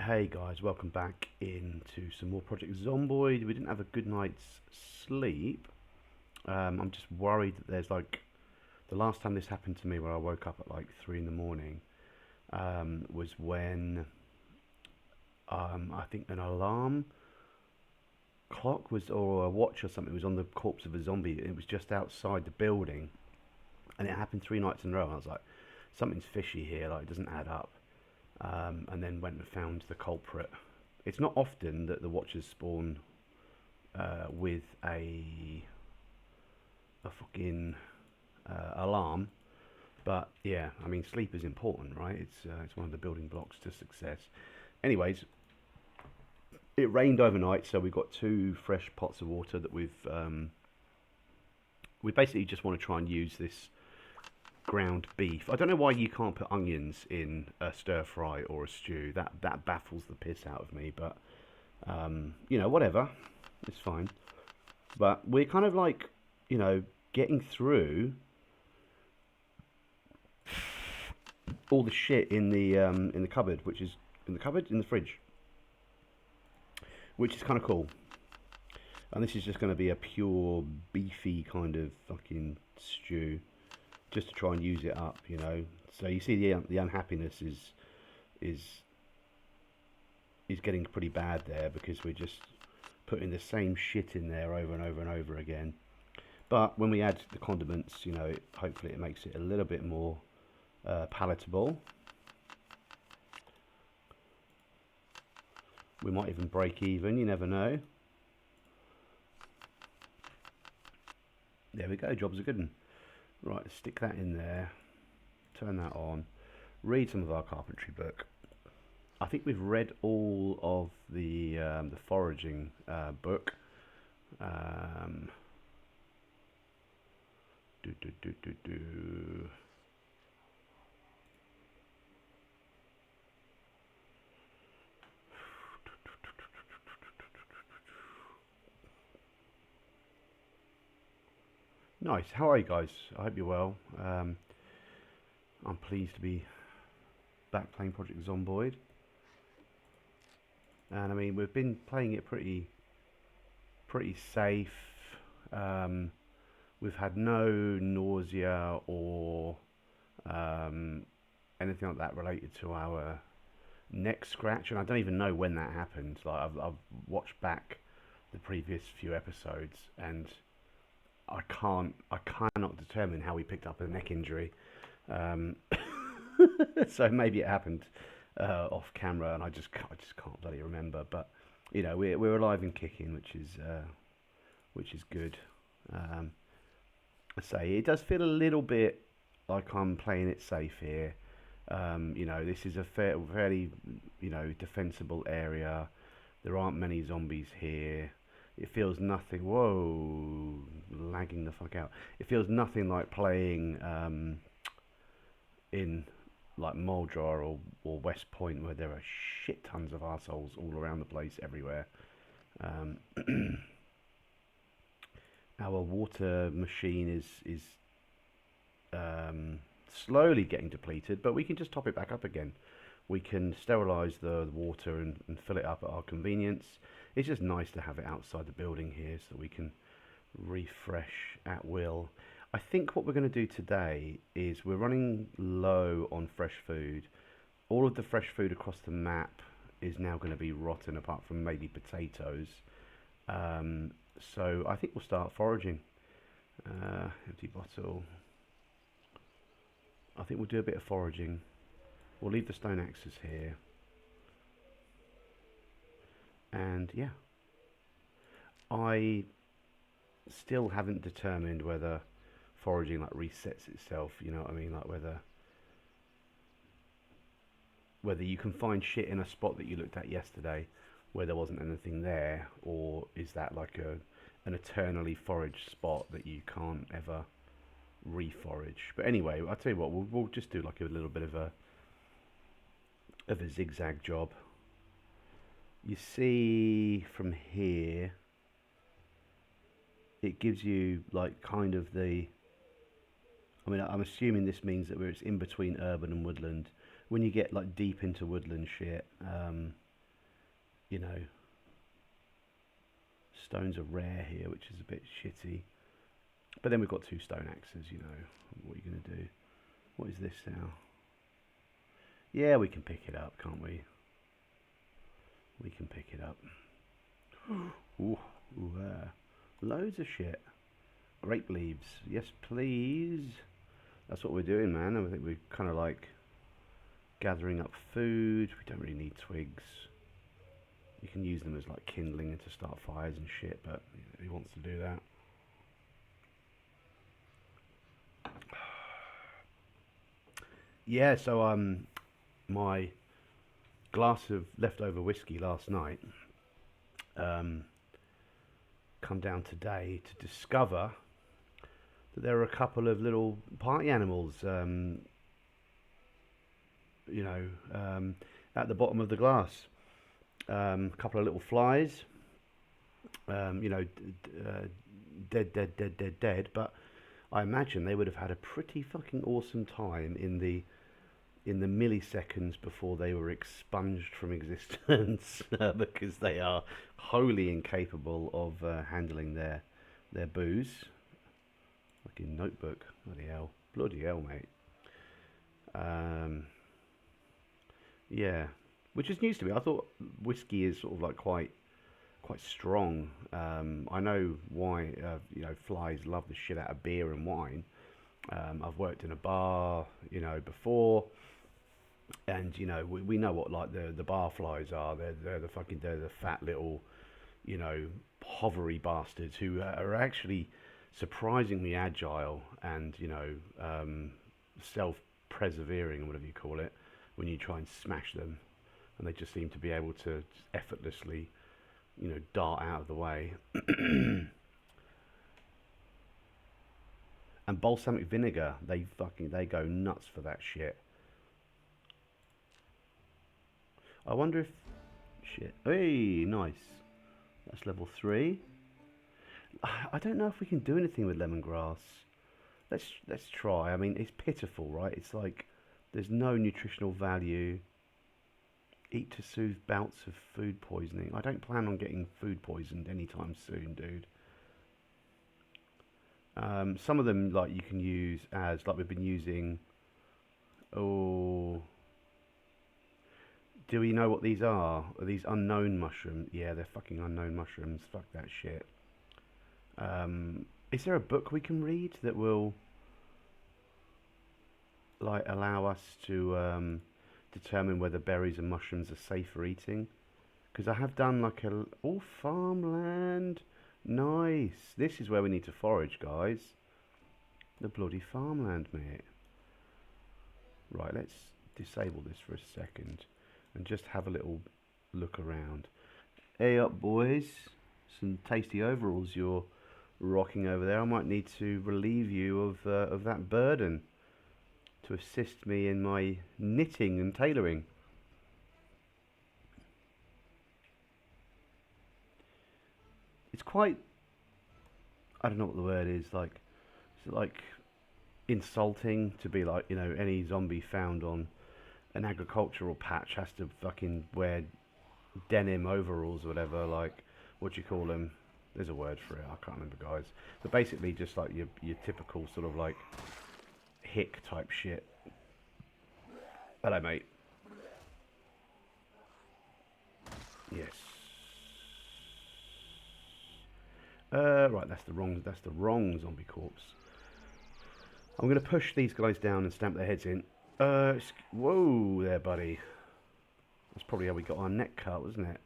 Hey guys, welcome back into some more Project Zomboid. We didn't have a good night's sleep. I'm just worried that there's like the last time this happened to me, where I woke up at like 3 in the morning, was when I think an alarm clock was, or a watch or something, was on the corpse of a zombie. It was just outside the building, and it happened 3 nights in a row. And I was like, something's fishy here. Like, it doesn't add up. And then went and found the culprit. It's not often that the watchers spawn with a fucking alarm, but yeah, I mean, sleep is important, right? It's one of the building blocks to success. Anyways, it rained overnight, so we've got two fresh pots of water that we basically just want to try and use this ground beef. I don't know why you can't put onions in a stir fry or a stew. That baffles the piss out of me. But whatever, it's fine. But we're kind of like, getting through all the shit in the cupboard, which is in the fridge, which is kind of cool. And this is just going to be a pure beefy kind of fucking stew, just to try and use it up. So you see the unhappiness is is getting pretty bad there, because we're just putting the same shit in there over and over and over again. But when we add the condiments, hopefully it makes it a little bit more palatable. We might even break even, you never know. There we go, job's a good one. Right, stick that in there, turn that on, read some of our carpentry book. I think we've read all of the foraging book. Do, do, do, do, do. Nice. How are you guys? I hope you're well. I'm pleased to be back playing Project Zomboid. And I mean, we've been playing it pretty safe. We've had no nausea or anything like that related to our neck scratch, and I don't even know when that happened. Like, I've watched back the previous few episodes, and I cannot determine how we picked up a neck injury. Um, so maybe it happened off camera, and I just can't bloody remember. But we're alive and kicking, which is good. I say it does feel a little bit like I'm playing it safe here. This is a fairly defensible area. There aren't many zombies here. It feels nothing. Whoa, lagging the fuck out. It feels nothing like playing in like Moldra or West Point, where there are shit tons of assholes all around the place everywhere. Um, our water machine is slowly getting depleted, but we can just top it back up again. We can sterilize the water and fill it up at our convenience. It's just nice to have it outside the building here, so we can refresh at will. I think what we're going to do today is, we're running low on fresh food. All of the fresh food across the map is now going to be rotten, apart from maybe potatoes. So I think we'll start foraging. Empty bottle. I think we'll do a bit of foraging. We'll leave the stone axes here. And yeah, I still haven't determined whether foraging like resets itself. You know what I mean? Like whether you can find shit in a spot that you looked at yesterday where there wasn't anything there, or is that like an eternally foraged spot that you can't ever reforage? But anyway, I'll tell you what, we'll just do like a little bit of a zigzag job. You see from here, it gives you like kind of the, I mean, I'm assuming this means that it's in between urban and woodland. When you get like deep into woodland shit, you know, stones are rare here, which is a bit shitty. But then we've got 2 stone axes, you know. What are you going to do? What is this now? Yeah, we can pick it up, can't we? We can pick it up. Ooh, loads of shit. Grape leaves. Yes, please. That's what we're doing, man. I think we're kind of like gathering up food. We don't really need twigs. You can use them as like kindling and to start fires and shit, but who wants to do that? Yeah, so my glass of leftover whiskey last night come down today to discover that there are a couple of little party animals, you know, at the bottom of the glass. A couple of little flies, you know, dead, but I imagine they would have had a pretty fucking awesome time in the milliseconds before they were expunged from existence because they are wholly incapable of handling their booze. Fucking notebook, bloody hell, mate. Yeah, which is news to me. I thought whiskey is sort of like quite strong. I know why you know, flies love the shit out of beer and wine. I've worked in a bar, you know, before, and you know we know what like the bar flies are. They're the fat little, you know, hovery bastards who are actually surprisingly agile and, you know, self-persevering, or whatever you call it, when you try and smash them, and they just seem to be able to effortlessly, you know, dart out of the way. And balsamic vinegar, they go nuts for that shit. I wonder if shit. Hey, nice. That's level 3. I don't know if we can do anything with lemongrass. Let's try. I mean, it's pitiful, right? It's like there's no nutritional value. Eat to soothe bouts of food poisoning. I don't plan on getting food poisoned anytime soon, dude. Some of them, like, you can use as, like we've been using. Oh, do we know what these are? Are these unknown mushrooms? Yeah, they're fucking unknown mushrooms. Fuck that shit. Is there a book we can read that will like allow us to determine whether berries and mushrooms are safe for eating? Because I have done like farmland. Nice. This is where we need to forage, guys. The bloody farmland, mate. Right, let's disable this for a second and just have a little look around. Hey up, boys. Some tasty overalls you're rocking over there. I might need to relieve you of that burden to assist me in my knitting and tailoring. It's quite, I don't know what the word is, like, it's like insulting to be like, you know, any zombie found on an agricultural patch has to fucking wear denim overalls or whatever, like, what do you call them? There's a word for it, I can't remember, guys. But basically just like your typical sort of like hick type shit. Hello, mate. Yes. Right, that's the wrong zombie corpse. I'm gonna push these guys down and stamp their heads in. Whoa there, buddy. That's probably how we got our neck cut, wasn't it?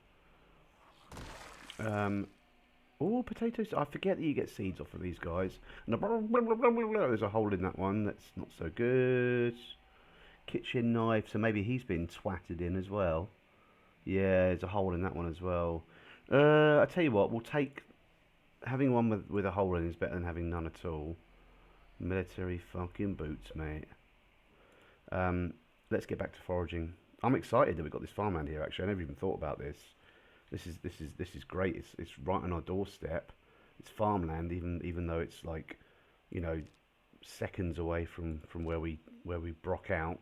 Oh, potatoes. I forget that you get seeds off of these guys. And there's a hole in that one. That's not so good. Kitchen knife. So maybe he's been twatted in as well. Yeah, there's a hole in that one as well. I tell you what, we'll take... Having one with a hole in is better than having none at all. Military fucking boots, mate. Let's get back to foraging. I'm excited that we've got this farmland here, actually. I never even thought about this. This is great. It's right on our doorstep. It's farmland, even though it's like, you know, seconds away from where we brock out.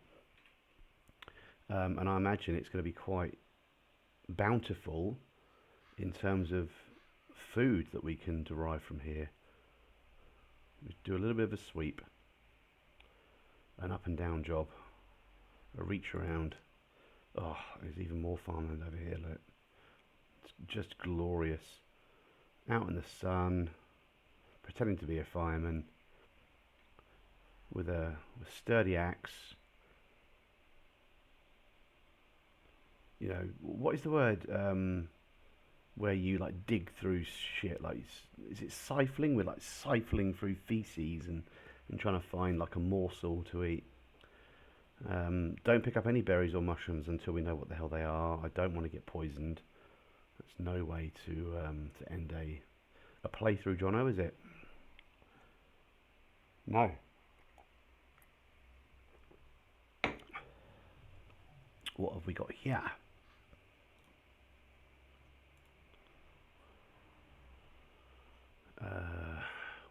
And I imagine it's going to be quite bountiful in terms of food that we can derive from here. We do a little bit of a sweep, an up and down job, a reach around. Oh, there's even more farmland over here. Look, it's just glorious. Out in the sun, pretending to be a fireman with a sturdy axe. You know, what is the word? Where you like dig through shit, like is it siphoning? We're like siphoning through feces and trying to find like a morsel to eat. Don't pick up any berries or mushrooms until we know what the hell they are. I don't want to get poisoned. That's no way to end a playthrough, Jono, is it? No. What have we got here?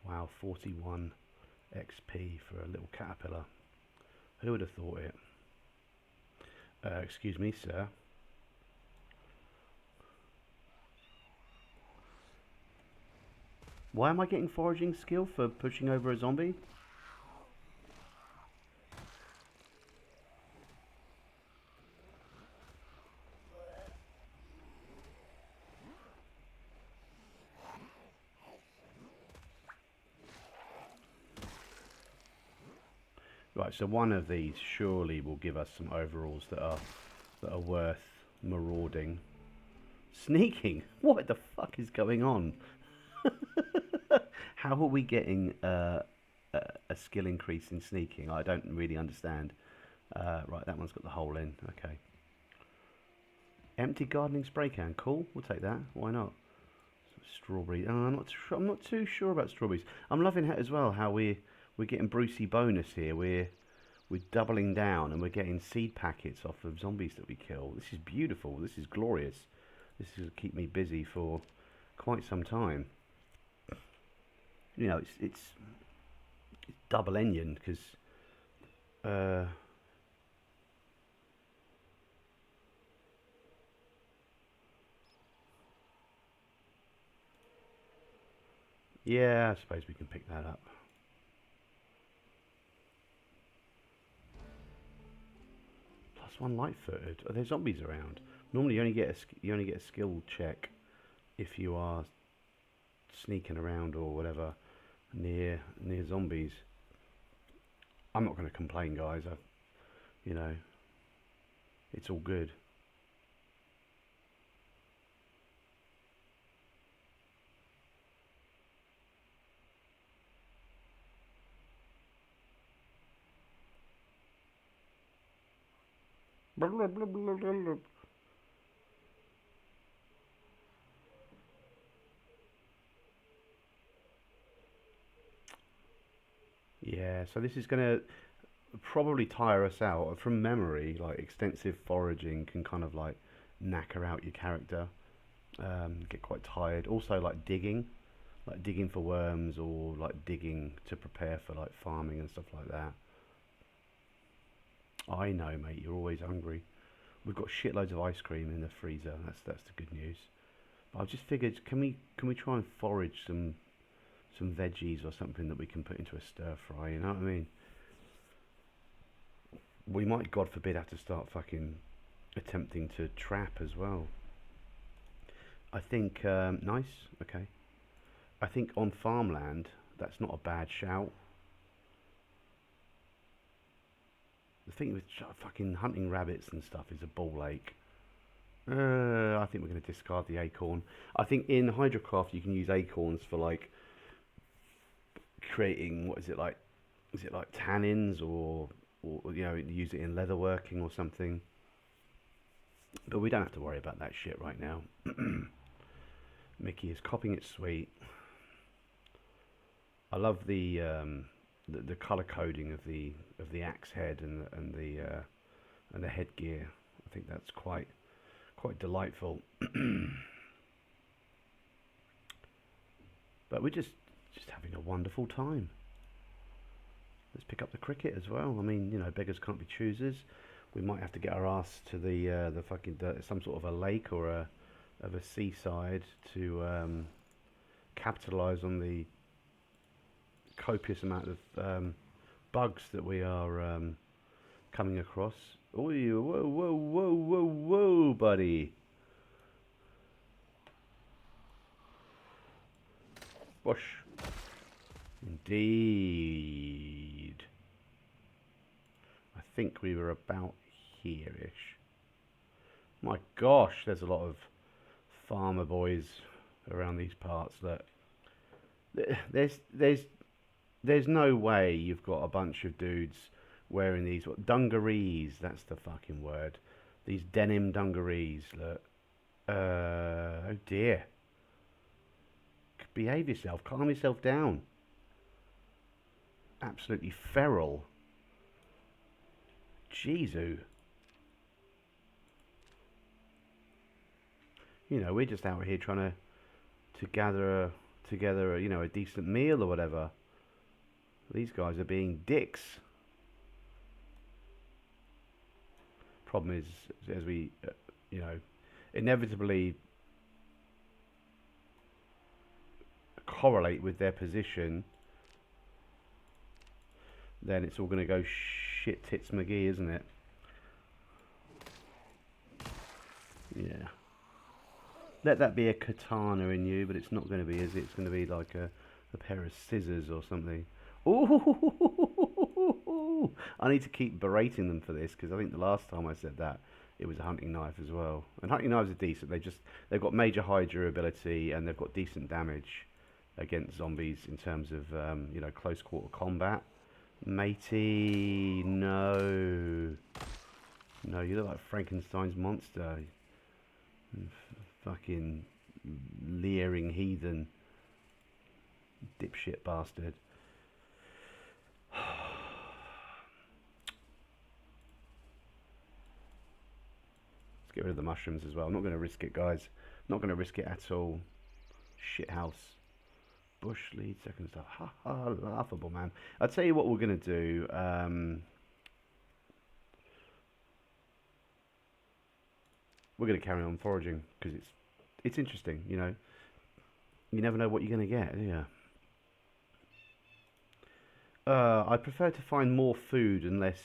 Wow, 41 XP for a little caterpillar. Who would have thought it? Excuse me, sir. Why am I getting foraging skill for pushing over a zombie? Right, so one of these surely will give us some overalls that are worth marauding. Sneaking? What the fuck is going on? How are we getting a skill increase in sneaking? I don't really understand. Right, that one's got the hole in. Okay. Empty gardening spray can. Cool. We'll take that. Why not? Strawberry. I'm not too sure about strawberries. I'm loving it as well. How we're getting Brucey bonus here. We're doubling down and we're getting seed packets off of zombies that we kill. This is beautiful. This is glorious. This is going to keep me busy for quite some time. You know, it's double engine because yeah, I suppose we can pick that up. Plus one light-footed. Are there zombies around? Normally, you only get a skill check if you are sneaking around or whatever near zombies. I'm not going to complain, guys. You know, it's all good. Blah, blah, blah, blah, blah, blah. Yeah, so this is going to probably tire us out. From memory, like extensive foraging can kind of like knacker out your character, get quite tired. Also like digging for worms or like digging to prepare for like farming and stuff like that. I know, mate, you're always hungry. We've got shitloads of ice cream in the freezer. That's the good news. But I just figured, can we try and forage some veggies or something that we can put into a stir fry? You know what I mean? We might, God forbid, have to start fucking attempting to trap as well. I think nice. Okay. I think on farmland, that's not a bad shout. The thing with fucking hunting rabbits and stuff is a ball ache. I think we're going to discard the acorn. I think in Hydrocraft you can use acorns for like creating, what is it like? Is it like tannins or you know, use it in leatherworking or something? But we don't have to worry about that shit right now. Micky is copying it sweet. I love the color coding of the axe head and the headgear. I think that's quite delightful. But we're just having a wonderful time. Let's pick up the cricket as well. I mean, you know, beggars can't be choosers. We might have to get our ass to the fucking some sort of a lake or a seaside to capitalize on the copious amount of bugs that we are coming across. Oh, whoa, whoa, whoa, whoa, whoa, buddy. Bush. Indeed. I think we were about here-ish. My gosh, there's a lot of farmer boys around these parts. That there's no way you've got a bunch of dudes wearing these dungarees. That's the fucking word. These denim dungarees. Look. Oh dear. Behave yourself. Calm yourself down. Absolutely feral. Jeez. You know, we're just out here trying to gather together, you know, a decent meal or whatever. These guys are being dicks. Problem is, as we, you know, inevitably correlate with their position, then it's all going to go shit tits McGee, isn't it? Yeah. Let that be a katana in you, but it's not going to be, is it? It's going to be like a pair of scissors or something. Ooh! I need to keep berating them for this, because I think the last time I said that, it was a hunting knife as well. And hunting knives are decent. They've got major high durability, and they've got decent damage against zombies in terms of you know, close quarter combat. Matey, no, you look like Frankenstein's monster. Fucking leering heathen, dipshit bastard. Let's get rid of the mushrooms as well. I'm not going to risk it, guys. Not going to risk it at all. Shithouse. Bush lead, second stuff. Ha ha, laughable, man. I'll tell you what we're going to do. We're going to carry on foraging, because it's interesting, you know. You never know what you're going to get, do you? I prefer to find more food and less,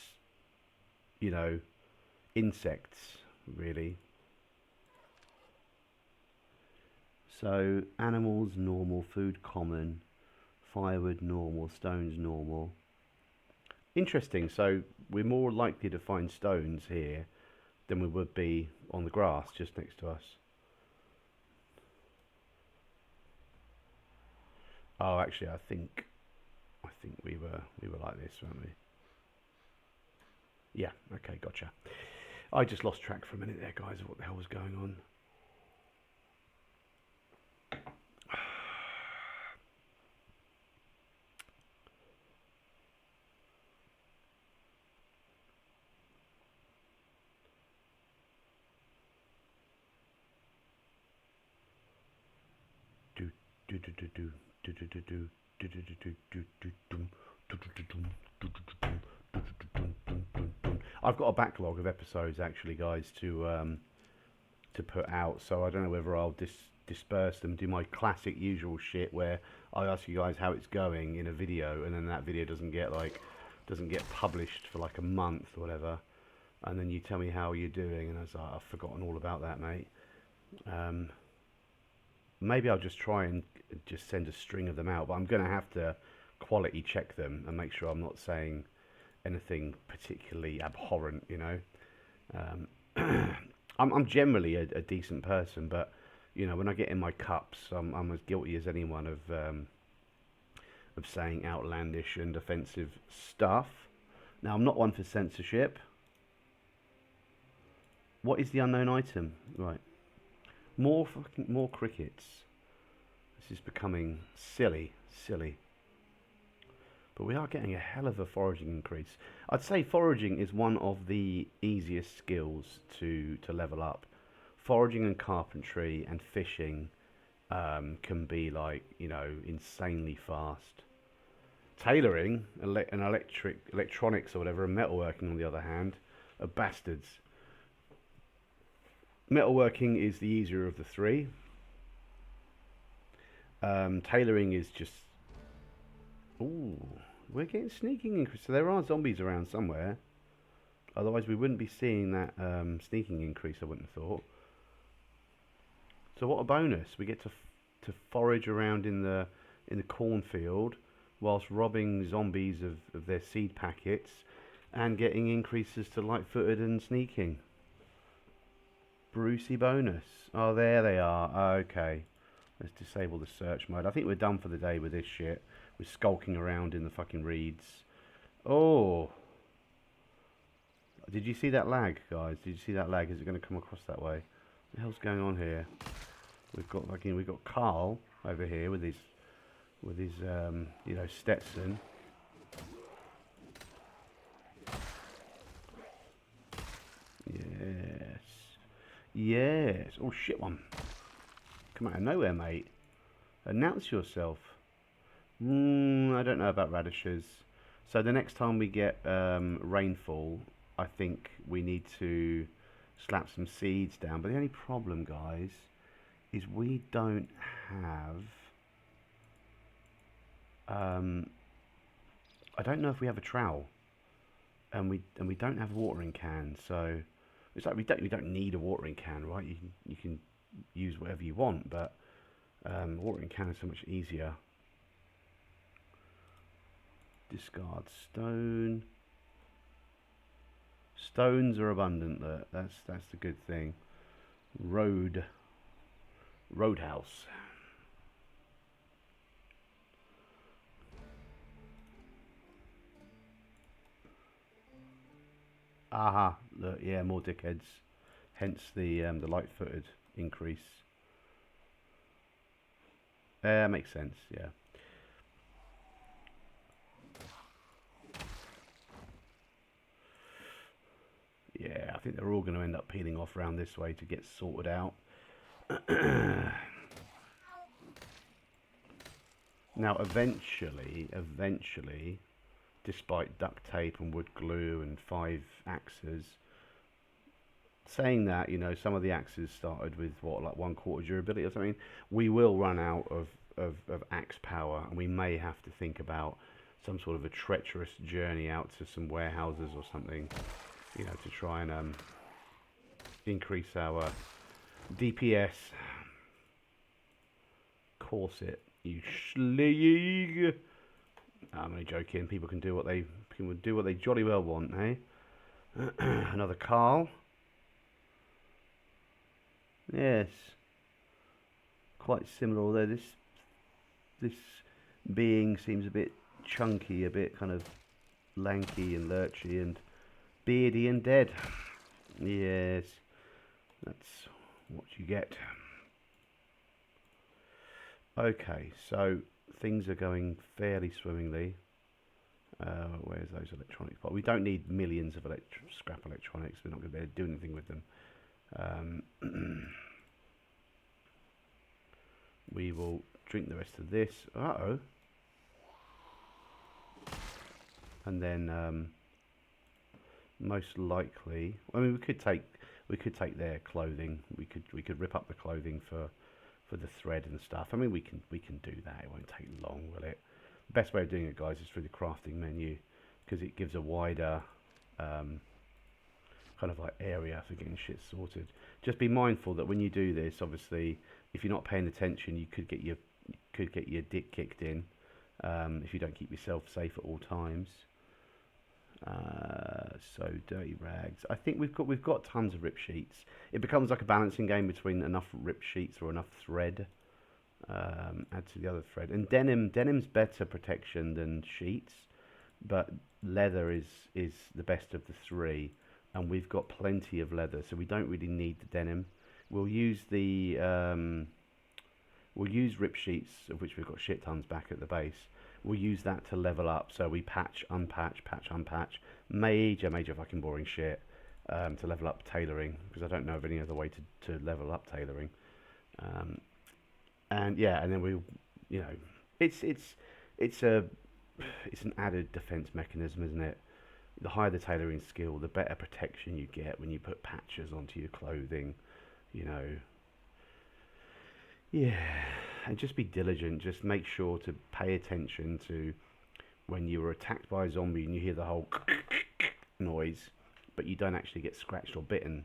you know, insects, really. So, animals, normal. Food, common. Firewood, normal. Stones, normal. Interesting. So, we're more likely to find stones here than we would be on the grass just next to us. Oh, actually, I think we were like this, weren't we? Yeah. Okay, gotcha. I just lost track for a minute there, guys, of what the hell was going on. I've got a backlog of episodes actually, guys, to put out, so I don't know whether I'll disperse them, do my classic usual shit where I ask you guys how it's going in a video, and then that video doesn't get published for like a month or whatever, and then you tell me how you're doing, and I was like, I've forgotten all about that, mate. Maybe I'll just try and just send a string of them out, but I'm going to have to quality check them and make sure I'm not saying anything particularly abhorrent, you know. I'm generally a decent person, but you know, when I get in my cups, I'm as guilty as anyone of saying outlandish and offensive stuff. Now, I'm not one for censorship. What is the unknown item? Right. More crickets. This is becoming silly. But we are getting a hell of a foraging increase. I'd say foraging is one of the easiest skills to level up. Foraging and carpentry and fishing can be like, you know, insanely fast. Tailoring and electronics or whatever, and metalworking on the other hand, of bastards. Metalworking is the easier of the three. Tailoring is just... Ooh, we're getting sneaking increase. So there are zombies around somewhere. Otherwise we wouldn't be seeing that sneaking increase, I wouldn't have thought. So what a bonus. We get to forage around in the cornfield whilst robbing zombies of their seed packets and getting increases to light-footed and sneaking. Brucey bonus. Oh, there they are. Okay. Let's disable the search mode. I think we're done for the day with this shit. We're skulking around in the fucking reeds. Oh. Did you see that lag, guys? Did you see that lag? Is it going to come across that way? What the hell's going on here? We've got Carl over here with his you know, Stetson. Yes. Yes. Oh, shit one. Come out of nowhere, mate. Announce yourself. I don't know about radishes. So the next time we get rainfall, I think we need to slap some seeds down. But the only problem, guys, is we don't have... I don't know if we have a trowel, and we don't have a watering can. So it's like we don't need a watering can, right? You can use whatever you want, but watering can is so much easier. Discard stone. Stones are abundant. That's the good thing. Roadhouse. Aha, look, yeah, more dickheads. Hence the light-footed increase. Makes sense, yeah. Yeah, I think they're all going to end up peeling off around this way to get sorted out. Now, eventually, despite duct tape and wood glue and 5 axes, saying that, you know, some of the axes started with what, like 1/4 durability or something, we will run out of axe power, and we may have to think about some sort of a treacherous journey out to some warehouses or something, you know, to try and increase our DPS. Corset, you schleeg. I'm only joking. People can do what they jolly well want, eh? Another Carl. Yes, quite similar. Although this being seems a bit chunky, a bit kind of lanky and lurchy and beardy and dead. Yes, that's what you get. Okay, so things are going fairly swimmingly. Where's those electronics? But we don't need millions of scrap electronics. We're not going to be able to do anything with them. We will drink the rest of this. Uh-oh. And then most likely, I mean, we could take their clothing. We could rip up the clothing for the thread and stuff. I mean, we can do that. It won't take long, will it? The best way of doing it, guys, is through the crafting menu, because it gives a wider kind of like area for getting shit sorted. Just be mindful that when you do this, obviously, if you're not paying attention, you could get your dick kicked in if you don't keep yourself safe at all times. So dirty rags. I think we've got tons of rip sheets. It becomes like a balancing game between enough rip sheets or enough thread. Add to the other thread. And denim's better protection than sheets, but leather is the best of the three. And we've got plenty of leather, so we don't really need the denim. We'll use rip sheets, of which we've got shit tons back at the base. We'll use that to level up, so we patch, unpatch, patch, unpatch. Major fucking boring shit to level up tailoring, because I don't know of any other way to level up tailoring. And yeah, and then we, you know, it's an added defense mechanism, isn't it? the higher the tailoring skill, the better protection you get when you put patches onto your clothing. You know, yeah, and just be diligent. Just make sure to pay attention to when you were attacked by a zombie and you hear the whole noise, but you don't actually get scratched or bitten.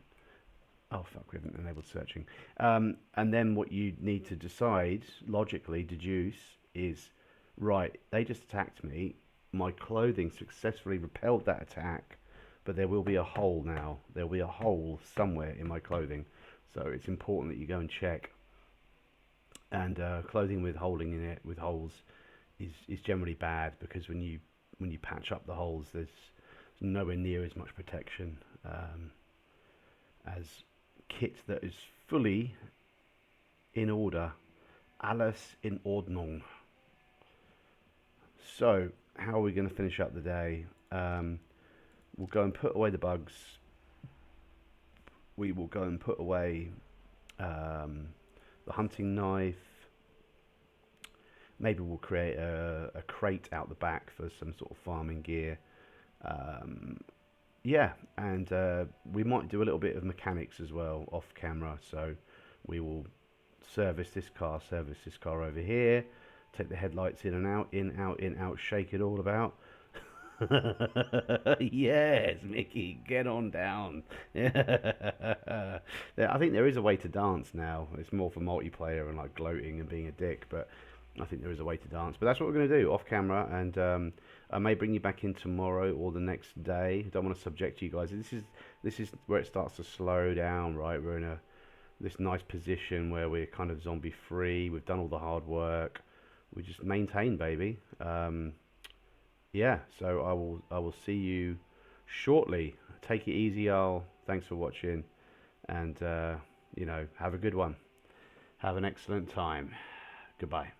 Oh fuck, we haven't enabled searching. And then what you need to decide, logically deduce, is right, they just attacked me. My clothing successfully repelled that attack, but there will be a hole now. There will be a hole somewhere in my clothing. So it's important that you go and check. And clothing with holding in it, with holes, is generally bad because when you patch up the holes, there's nowhere near as much protection as kit that is fully in order. Alles in Ordnung. So, how are we going to finish up the day? We'll go and put away the bugs. We will go and put away the hunting knife. Maybe we'll create a crate out the back for some sort of farming gear. Yeah, and we might do a little bit of mechanics as well off camera. So we will service this car over here, take the headlights in and out, in, out, in, out, shake it all about. Yes, Mickey, get on down. Yeah. I think there is a way to dance now. It's more for multiplayer and like gloating and being a dick, but I think there is a way to dance. But that's what we're going to do off camera, and I may bring you back in tomorrow or the next day. I don't want to subject you guys. This is where it starts to slow down, right? We're in this nice position where we're kind of zombie free. We've done all the hard work. We just maintain, baby. Yeah, so I will see you shortly. Take it easy, y'all. Thanks for watching, and have a good one. Have an excellent time. Goodbye.